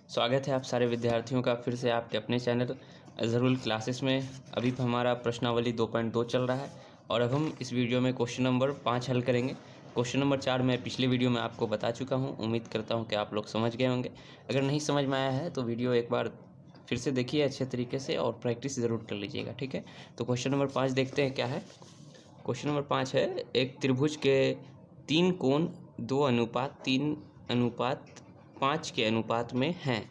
स्वागत है आप सारे विद्यार्थियों का फिर से आपके अपने चैनल ज़रूर क्लासेस में। अभी हमारा प्रश्नावली 2.2 चल रहा है और अब हम इस वीडियो में क्वेश्चन नंबर 5 हल करेंगे। क्वेश्चन नंबर 4 मैं पिछले वीडियो में आपको बता चुका हूं। उम्मीद करता हूं कि आप लोग समझ गए होंगे। अगर नहीं समझ में आया है तो वीडियो एक बार फिर से देखिए अच्छे तरीके से और प्रैक्टिस ज़रूर कर लीजिएगा, ठीक है। तो क्वेश्चन नंबर 5 देखते हैं क्या है। क्वेश्चन नंबर 5 है, एक त्रिभुज के 3 कोण 2:3:5 के अनुपात में हैं,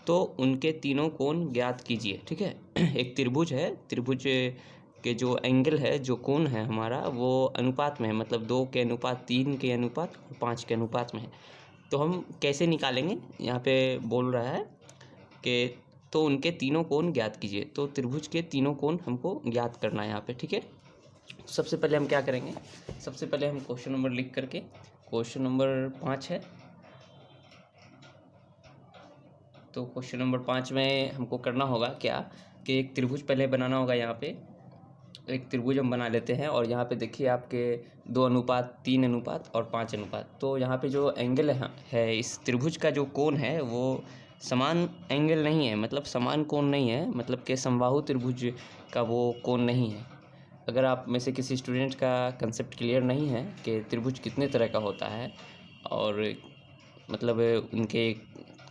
तो उनके तीनों कोण ज्ञात कीजिए, ठीक है। एक त्रिभुज है, त्रिभुज के जो एंगल है, जो कोण है हमारा, वो अनुपात में है, मतलब 2 के अनुपात 3 के अनुपात 5 के अनुपात में है। तो हम कैसे निकालेंगे, यहाँ पे बोल रहा है कि तो उनके तीनों कोण ज्ञात कीजिए। तो त्रिभुज के तीनों कोण हमको ज्ञात करना है यहाँ पे, ठीक है। तो सबसे पहले हम क्या करेंगे, सबसे पहले हम क्वेश्चन नंबर लिख करके, क्वेश्चन नंबर 5 है, तो क्वेश्चन नंबर 5 में हमको करना होगा क्या कि एक त्रिभुज पहले बनाना होगा। यहाँ पे एक त्रिभुज हम बना लेते हैं और यहाँ पे देखिए आपके 2:3:5 और 5 अनुपात। तो यहाँ पे जो एंगल है इस त्रिभुज का, जो कोण है वो समान एंगल नहीं है, मतलब समान कोण नहीं है, मतलब कि समबाहु त्रिभुज का वो कोण नहीं है। अगर आप में से किसी स्टूडेंट का कंसेप्ट क्लियर नहीं है कि त्रिभुज कितने तरह का होता है और मतलब उनके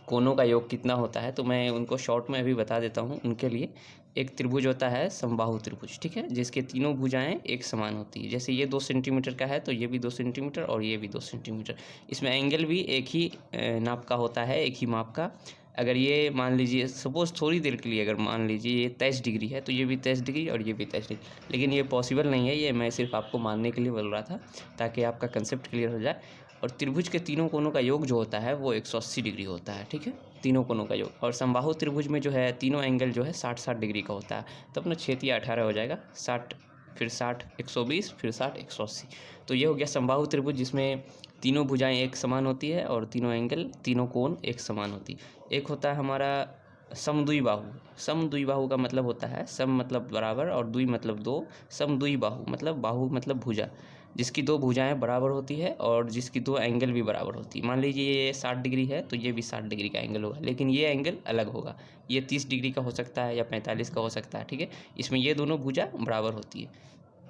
कोनों का योग कितना होता है, तो मैं उनको शॉर्ट में अभी बता देता हूँ उनके लिए। एक त्रिभुज होता है समबाहु त्रिभुज, ठीक है, जिसके तीनों भुजाएं एक समान होती है। जैसे ये 2 सेंटीमीटर का है तो ये भी 2 सेंटीमीटर और ये भी 2 सेंटीमीटर। इसमें एंगल भी एक ही नाप का होता है, एक ही माप का। अगर ये मान लीजिए सपोज़ थोड़ी देर के लिए अगर मान लीजिए ये 23 डिग्री है, तो ये भी 23 डिग्री और ये भी 23 डिग्री, लेकिन ये पॉसिबल नहीं है। ये मैं सिर्फ आपको मानने के लिए बोल रहा था ताकि आपका कंसेप्ट क्लियर हो जाए। और त्रिभुज के तीनों कोनों का योग जो होता है वो 180 डिग्री होता है, ठीक है, तीनों कोनों का योग। और समबाहु त्रिभुज में जो है तीनों एंगल जो है 60-60 डिग्री का होता है। तो अपना 6×3=18 हो जाएगा, 60 फिर 60 120 फिर 60 180। तो ये हो गया समबाहु त्रिभुज, जिसमें तीनों भुजाएं एक समान होती है और तीनों एंगल, तीनों कोण एक समान होती है। एक होता है हमारा समद्विबाहु। समद्विबाहु का मतलब होता है, सम मतलब बराबर और द्वि मतलब दो। समद्विबाहु मतलब बाहु मतलब भुजा, जिसकी 2 भुजाएं बराबर होती है और जिसकी 2 एंगल भी बराबर होती है। मान लीजिए ये 60 डिग्री है तो ये भी 60 डिग्री का एंगल होगा, लेकिन ये एंगल अलग होगा। ये 30 डिग्री का हो सकता है या 45 का हो सकता है, ठीक है। इसमें ये दोनों भुजा बराबर होती है।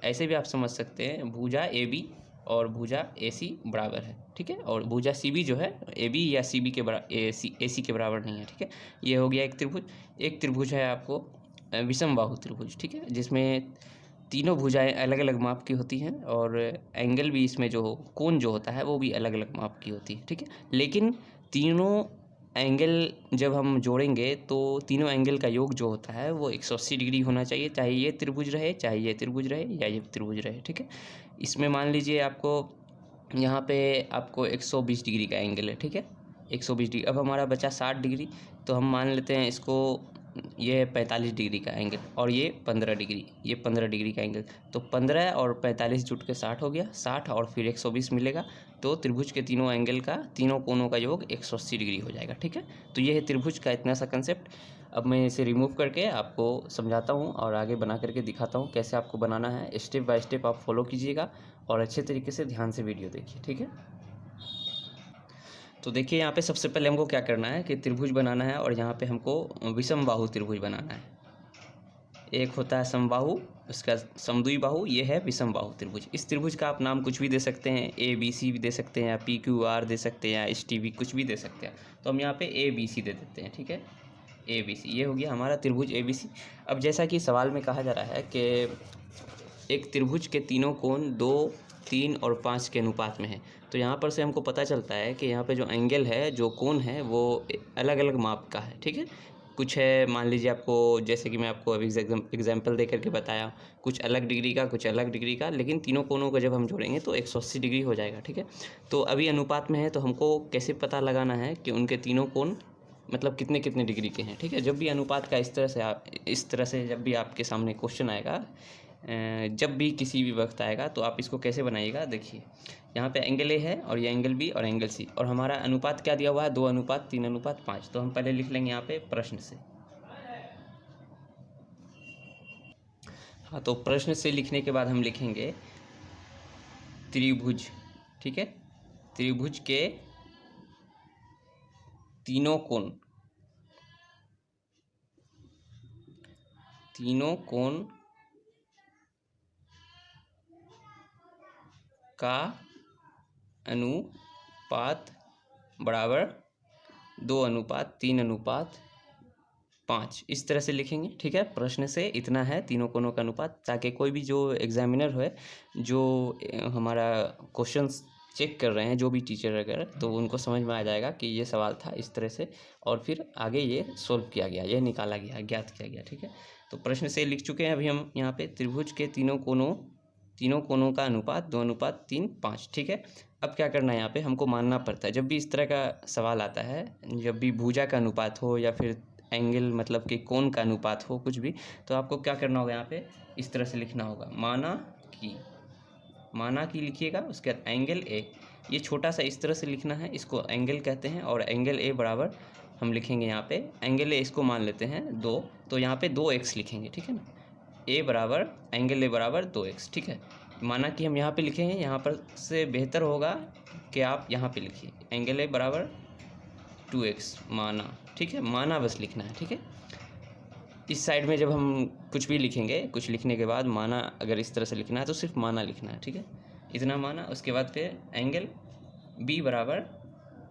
ऐसे भी आप समझ सकते हैं, भुजा ए बी और भुजा ए सी बराबर है, ठीक है। और भुजा सी बी जो है ए बी या सी बी के बराबर, ए सी के बराबर नहीं है, ठीक है। ये हो गया एक त्रिभुज। एक त्रिभुज है आपको विषम बाहु त्रिभुज, ठीक है, जिसमें तीनों भुजाएं अलग अलग माप की होती हैं और एंगल भी इसमें जो कोण जो होता है वो भी अलग अलग माप की होती है, ठीक है। लेकिन तीनों एंगल जब हम जोड़ेंगे तो तीनों एंगल का योग जो होता है वो 180 डिग्री होना चाहिए, चाहे ये त्रिभुज रहे, चाहे ये त्रिभुज रहे या ये त्रिभुज रहे, ठीक है। इसमें मान लीजिए आपको यहाँ पे आपको 120 डिग्री का एंगल है, ठीक है, 120 डिग्री। अब हमारा बचा 60 डिग्री, तो हम मान लेते हैं इसको, ये 45 डिग्री का एंगल और ये 15 डिग्री, ये 15 डिग्री का एंगल। तो 15 और 45 जुट के 60 हो गया, 60 और फिर 120 मिलेगा, तो त्रिभुज के तीनों एंगल का, तीनों कोनों का योग 180 डिग्री हो जाएगा, ठीक है। तो ये है त्रिभुज का इतना सा कंसेप्ट। अब मैं इसे रिमूव करके आपको समझाता हूँ और आगे बना करके दिखाता हूँ कैसे आपको बनाना है। स्टेप बाय स्टेप आप फॉलो कीजिएगा और अच्छे तरीके से ध्यान से वीडियो देखिए, ठीक है। तो देखिए यहाँ पे सबसे पहले हमको क्या करना है कि त्रिभुज बनाना है और यहाँ पे हमको विषम बाहु त्रिभुज बनाना है। एक होता है समबाहु, उसका समद्विबाहु, ये है विषम बाहु त्रिभुज। इस त्रिभुज का आप नाम कुछ भी दे सकते हैं, ए बी सी भी दे सकते हैं या पी क्यू आर दे सकते हैं या एस टी वी, कुछ भी दे सकते हैं। तो हम यहाँ पे ए बी सी दे देते हैं, ठीक है, ए बी सी। ये हो गया हमारा त्रिभुज ए बी सी। अब जैसा कि सवाल में कहा जा रहा है कि एक त्रिभुज के तीनों कोण 2, 3 और 5 के अनुपात में है, तो यहाँ पर से हमको पता चलता है कि यहाँ पे जो एंगल है, जो कोण है, वो अलग अलग माप का है, ठीक है। कुछ है, मान लीजिए आपको, जैसे कि मैं आपको अभी एग्जाम्पल दे करके बताया, कुछ अलग डिग्री का, कुछ अलग डिग्री का, लेकिन तीनों कोणों को जब हम जोड़ेंगे तो 180 डिग्री हो जाएगा, ठीक है। तो अभी अनुपात में है, तो हमको कैसे पता लगाना है कि उनके तीनों कोण मतलब कितने कितने डिग्री के हैं, ठीक है। जब भी अनुपात का इस तरह से जब भी आपके सामने क्वेश्चन आएगा, जब भी किसी भी वक्त आएगा, तो आप इसको कैसे बनाइएगा। देखिए यहाँ पे एंगल ए है और ये एंगल बी और एंगल सी, और हमारा अनुपात क्या दिया हुआ है, 2:3:5। तो हम पहले लिख लेंगे यहाँ पे प्रश्न से। हाँ, तो प्रश्न से लिखने के बाद हम लिखेंगे त्रिभुज, ठीक है, त्रिभुज के तीनों कोण, तीनों कोण का अनुपात बराबर 2:3:5, इस तरह से लिखेंगे। ठीक है, प्रश्न से इतना है, तीनों कोणों का अनुपात, ताकि कोई भी जो एग्जामिनर है, जो हमारा क्वेश्चंस चेक कर रहे हैं, जो भी टीचर अगर, तो उनको समझ में आ जाएगा कि ये सवाल था इस तरह से, और फिर आगे ये सोल्व किया गया, ये निकाला गया, ज्ञात किया गया। ठीक है, तो प्रश्न से लिख चुके हैं अभी हम यहाँ पे, त्रिभुज के तीनों कोणों का अनुपात 2:3:5। ठीक है, अब क्या करना है, यहाँ पे हमको मानना पड़ता है, जब भी इस तरह का सवाल आता है, जब भी भुजा का अनुपात हो या फिर एंगल मतलब कि कोण का अनुपात हो, कुछ भी, तो आपको क्या करना होगा, यहाँ पे इस तरह से लिखना होगा, माना कि लिखिएगा, उसके बाद एंगल ए, ये छोटा सा इस तरह से लिखना है, इसको एंगल कहते हैं, और एंगल ए बराबर हम लिखेंगे यहाँ पे, एंगल ए इसको मान लेते हैं 2, तो यहाँ पे 2x लिखेंगे। ठीक है ना, एंगल ए बराबर 2x। ठीक है, माना कि हम यहाँ पे लिखेंगे, यहाँ पर से बेहतर होगा कि आप यहाँ पे लिखिए एंगल ए बराबर 2x माना। ठीक है, माना बस लिखना है। ठीक है, इस साइड में जब हम कुछ भी लिखेंगे, कुछ लिखने के बाद माना अगर इस तरह से लिखना है तो सिर्फ माना लिखना है। ठीक है, इतना माना, उसके बाद फिर एंगल बी बराबर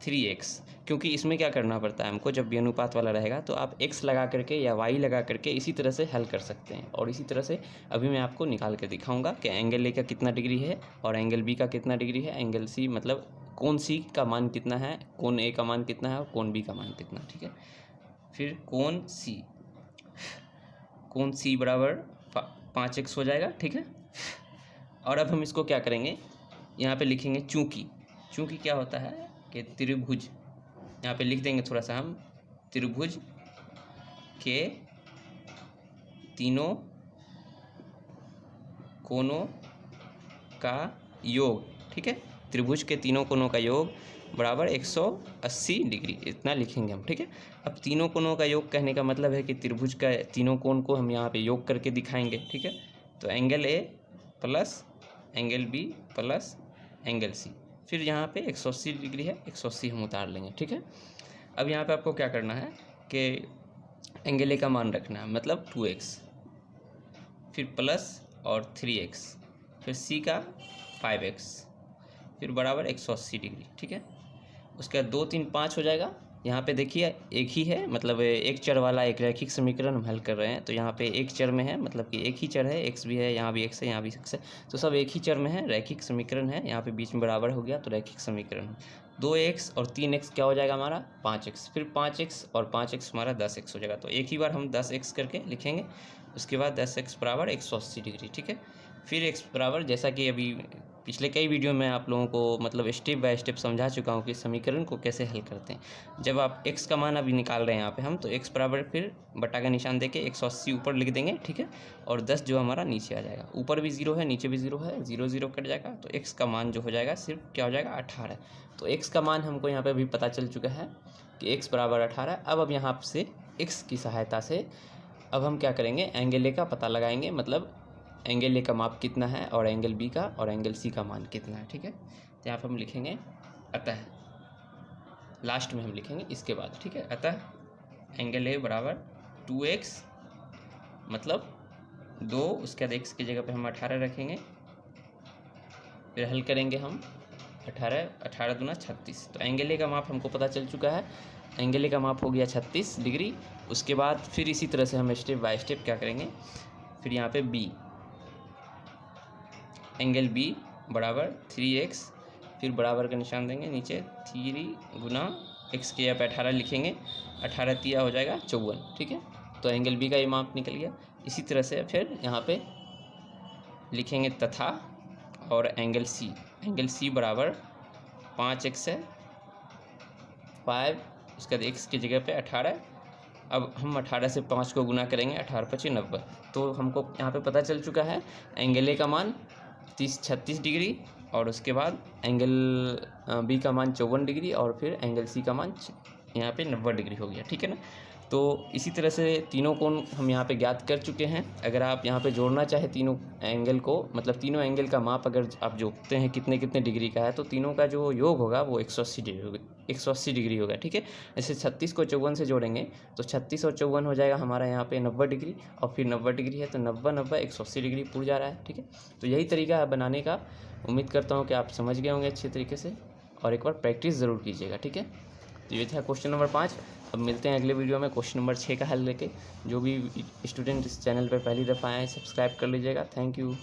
3x, क्योंकि इसमें क्या करना पड़ता है हमको, जब भी अनुपात वाला रहेगा तो आप x लगा करके या y लगा करके इसी तरह से हल कर सकते हैं, और इसी तरह से अभी मैं आपको निकाल कर दिखाऊंगा कि एंगल ए का कितना डिग्री है और एंगल बी का कितना डिग्री है, एंगल सी मतलब कोण सी का मान कितना है, कोण ए का मान कितना है और कोण बी का मान कितना है। ठीक है, फिर कोण सी बराबर 5x हो जाएगा। ठीक है, और अब हम इसको क्या करेंगे, यहाँ पे लिखेंगे चूंकि क्या होता है कि त्रिभुज, यहाँ पे लिख देंगे थोड़ा सा हम, त्रिभुज के तीनों कोणों का योग, ठीक है, त्रिभुज के तीनों कोणों का योग बराबर 180 डिग्री, इतना लिखेंगे हम। ठीक है, अब तीनों कोणों का योग कहने का मतलब है कि त्रिभुज का तीनों कोण को हम यहाँ पे योग करके दिखाएंगे। ठीक है, तो angle A plus angle B plus angle C, फिर यहाँ पे 180 डिग्री है, 180 हम उतार लेंगे। ठीक है, अब यहाँ पे आपको क्या करना है कि एंगल ए का मान रखना है, मतलब 2x, फिर प्लस और 3x, फिर सी का 5x, फिर बराबर 180 डिग्री। ठीक है, उसके बाद 2 3 5 हो जाएगा। यहाँ पे देखिए एक ही है, मतलब एक चर वाला एक रैखिक समीकरण हम हल कर रहे हैं, तो यहाँ पे एक चर में है, मतलब कि एक ही चर है, x भी है, यहाँ भी x है, यहाँ भी x है, तो सब एक ही चर में है, रैखिक समीकरण है, यहाँ पे बीच में बराबर हो गया तो रैखिक समीकरण है। 2x और 3x क्या हो जाएगा हमारा 5x, फिर 5x और 5x हमारा 10x हो जाएगा, तो एक ही बार हम 10x करके लिखेंगे, उसके बाद 10x बराबर 180 डिग्री। ठीक है, फिर x बराबर, जैसा कि अभी पिछले कई वीडियो में आप लोगों को मतलब स्टेप बाय स्टेप समझा चुका हूँ कि समीकरण को कैसे हल करते हैं। जब आप x का मान अभी निकाल रहे हैं यहाँ पे हम, तो x बराबर फिर बटा का निशान देके 180 ऊपर लिख देंगे। ठीक है, और 10 जो हमारा नीचे आ जाएगा, ऊपर भी 0 है नीचे भी 0 है, 0 0 कट जाएगा, तो x का मान जो हो जाएगा सिर्फ क्या हो जाएगा 18। तो x का मान हमको यहाँ पर अभी पता चल चुका है कि x बराबर 18। अब यहाँ से x की सहायता से अब हम क्या करेंगे, एंगल ए का पता लगाएंगे, मतलब एंगल ए का माप कितना है और एंगल बी का और एंगल सी का मान कितना है। ठीक है, तो यहाँ पर हम लिखेंगे अतः, लास्ट में हम लिखेंगे इसके बाद। ठीक है, अतः एंगल ए बराबर 2x मतलब 2, उसके बाद x की जगह पे हम 18 रखेंगे, फिर हल करेंगे हम 18 दूना 36, तो एंगल ए का माप हमको पता चल चुका है, एंगल ए का माप हो गया 36 डिग्री। उसके बाद फिर इसी तरह से हम स्टेप बाय स्टेप क्या करेंगे, फिर यहाँ पे b, एंगल बी बराबर 3x, फिर बराबर का निशान देंगे नीचे, 3 गुना x के यहाँ पे 18 लिखेंगे, 18 तिया हो जाएगा 54। ठीक है, तो एंगल बी का ये माप निकल गया। इसी तरह से फिर यहाँ पे लिखेंगे तथा, और एंगल सी बराबर 5x है 5, उसके बाद x की जगह पे 18, अब हम 18 से 5 को गुना करेंगे, 18 5 90, तो हमको यहाँ पे पता चल चुका है एंगल ए का मान 36 डिग्री, और उसके बाद एंगल बी का मान 54 डिग्री, और फिर एंगल सी का मान यहाँ पे 90 डिग्री हो गया। ठीक है ना, तो इसी तरह से तीनों कोण हम यहाँ पे ज्ञात कर चुके हैं। अगर आप यहाँ पे जोड़ना चाहे तीनों एंगल को, मतलब तीनों एंगल का माप अगर आप जोड़ते हैं कितने कितने डिग्री का है, तो तीनों का जो योग होगा वो 180 डिग्री 180 डिग्री हो गया। ठीक है, ऐसे 36 को 54 से जोड़ेंगे तो 36 और 54 हो जाएगा हमारा यहाँ पे 90 डिग्री, और फिर 90 डिग्री है तो 90 90 180 डिग्री पूर जा रहा है। ठीक है, तो यही तरीका है बनाने का। उम्मीद करता हूँ कि आप समझ गए होंगे अच्छे तरीके से, और एक बार प्रैक्टिस ज़रूर कीजिएगा। ठीक है, तो ये था क्वेश्चन नंबर 5। अब मिलते हैं अगले वीडियो में क्वेश्चन नंबर 6 का हल लेके। जो भी स्टूडेंट इस चैनल पर पहली दफ़ा आए हैं सब्सक्राइब कर लीजिएगा। Thank you.